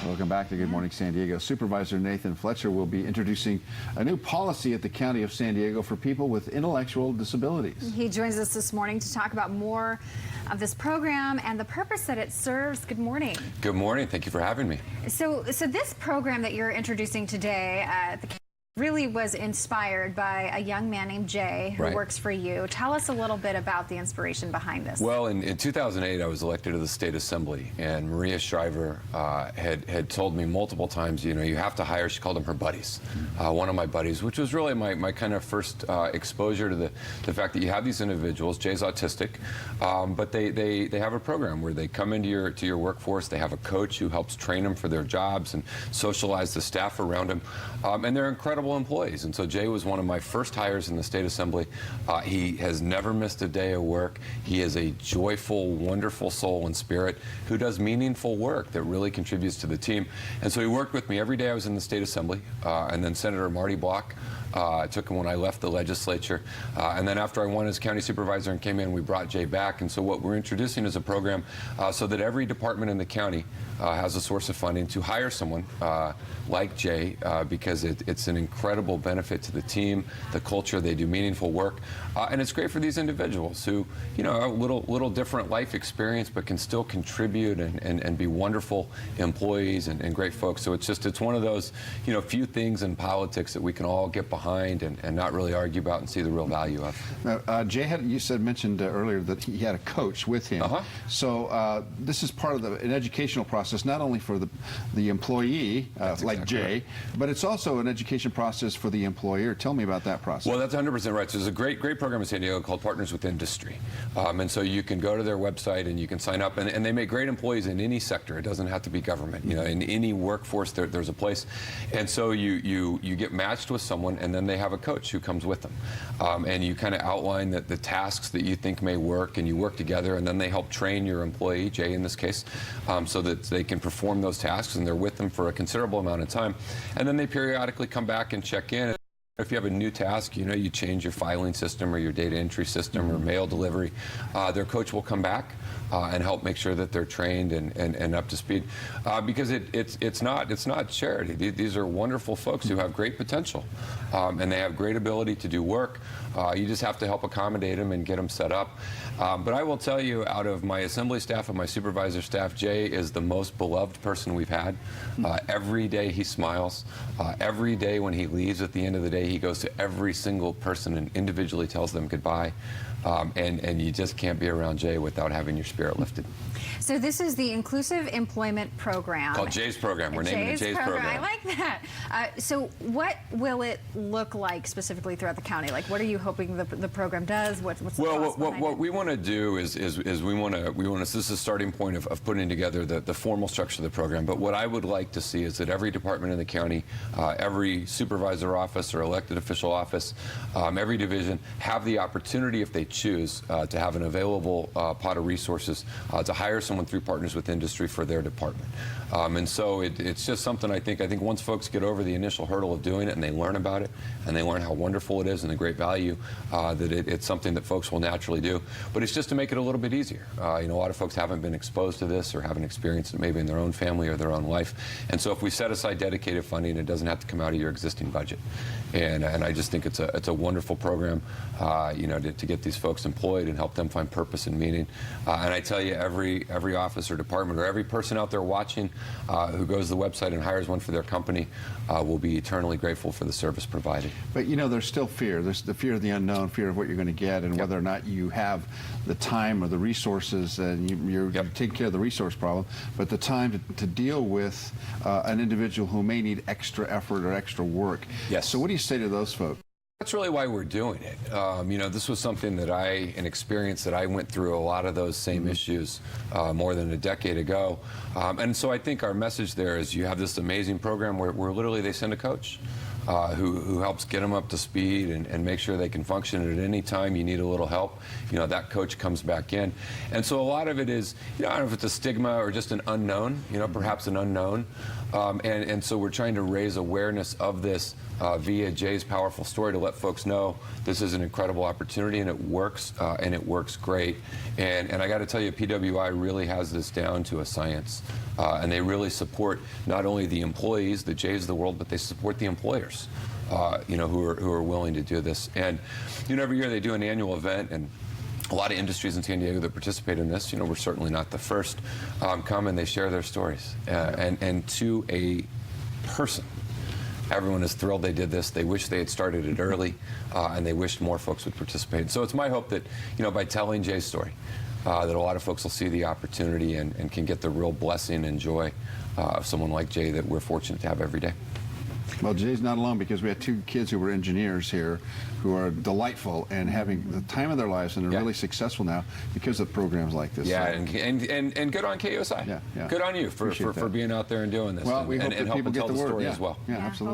Welcome back to Good Morning San Diego. Supervisor Nathan Fletcher will be introducing a new policy at the County of San Diego for people with intellectual disabilities. He joins us this morning to talk about more of this program and the purpose that it serves. Good morning. Good morning. Thank you for having me. So this program that you're introducing today at the really was inspired by a young man named Jay who works for you. Tell us a little bit about the inspiration behind this. Well, in 2008, I was elected to the State Assembly, and Maria Shriver had told me multiple times, you know, you have to hire, she called them her buddies, one of my buddies, which was really my kind of first exposure to the fact that you have these individuals. Jay's autistic, but they have a program where they come into your workforce, they have a coach who helps train them for their jobs and socialize the staff around them, and they're incredible employees. And so Jay was one of my first hires in the State Assembly. He has never missed a day of work. He is a joyful, wonderful soul and spirit who does meaningful work that really contributes to the team. And so he worked with me every day I was in the State Assembly, and then Senator Marty Block took him when I left the legislature. And then after I won as county supervisor and came in, we brought Jay back. And so what we're introducing is a program so that every department in the county has a source of funding to hire someone like Jay, because it's an incredible benefit to the team, the culture. They do meaningful work, and it's great for these individuals who, you know, have a little different life experience, but can still contribute and be wonderful employees and great folks. So it's one of those, you know, few things in politics that we can all get behind and not really argue about and see the real value of. Now, Jay mentioned earlier that he had a coach with him. So this is part of an educational process, not only for the employee, like Jay, but it's also an education process for the employer. Tell me about that process. Well, that's 100% right. So there's a great program in San Diego called Partners with Industry. And so you can go to their website and you can sign up. And they make great employees in any sector. It doesn't have to be government. You know, in any workforce, there's a place. And so you get matched with someone, and then they have a coach who comes with them. And you kind of outline the tasks that you think may work, and you work together, and then they help train your employee, Jay in this case, so that they can perform those tasks, and they're with them for a considerable amount of time. And then they periodically come back and check in. If you have a new task, you know, you change your filing system or your data entry system or mail delivery, their coach will come back and help make sure that they're trained and up to speed, because it's not charity. These are wonderful folks who have great potential, and they have great ability to do work. You just have to help accommodate them and get them set up. But I will tell you, out of my assembly staff and my supervisor staff, Jay is the most beloved person we've had. Every day he smiles. Every day when he leaves at the end of the day, he goes to every single person and individually tells them goodbye. And you just can't be around Jay without having your spirit lifted. So this is the Inclusive Employment Program. Called Jay's Program. We're naming it Jay's Program. I like that. So what will it look like specifically throughout the county? Like, what are you hoping the program does? What's the cost behind what it? we want to do is we want to this is a starting point of putting together the formal structure of the program. But what I would like to see is that every department in the county, every supervisor office or elected official office, every division have the opportunity, if they choose, to have an available pot of resources to hire someone through Partners with Industry for their department. And so it's just something I think once folks get over the initial hurdle of doing it and they learn about it and they learn how wonderful it is and the great value, that it's something that folks will naturally do. But it's just to make it a little bit easier. You know, a lot of folks haven't been exposed to this or haven't experienced it maybe in their own family or their own life. And so if we set aside dedicated funding, it doesn't have to come out of your existing budget. And I just think it's a wonderful program, you know, to get these folks employed and help them find purpose and meaning. And I tell you, every office or department or every person out there watching who goes to the website and hires one for their company will be eternally grateful for the service provided. But you know, there's still fear. There's the fear of the unknown, fear of what you're going to get, and whether or not you have the time or the resources, and you're taking care of the resource problem, but the time to deal with an individual who may need extra effort or extra work. Yes. So what do you say to those folks? That's really why we're doing it. You know, this was something that an experience that I went through a lot of those same issues more than a decade ago. And so I think our message there is you have this amazing program where literally they send a coach. who helps get them up to speed and make sure they can function at any time you need a little help. That coach comes back in. And so a lot of it is, I don't know if it's a stigma or just an unknown, perhaps an unknown. And so we're trying to raise awareness of this via Jay's powerful story to let folks know this is an incredible opportunity and it works great. And I got to tell you, PWI really has this down to a science. And they really support not only the employees, the Jays of the world, but they support the employers, who are willing to do this. And every year they do an annual event, and a lot of industries in San Diego that participate in this, we're certainly not the first, come and they share their stories. And to a person, everyone is thrilled they did this. They wish they had started it early, and they wished more folks would participate. So it's my hope that, by telling Jay's story, that a lot of folks will see the opportunity and can get the real blessing and joy of someone like Jay that we're fortunate to have every day. Well, Jay's not alone, because we had 2 kids who were engineers here who are delightful and having the time of their lives, and are really successful now because of programs like this. Yeah, and good on KUSI. Yeah. Good on you for being out there and doing this. Well, we hope that helping people get tell the word. story as well. Yeah, absolutely.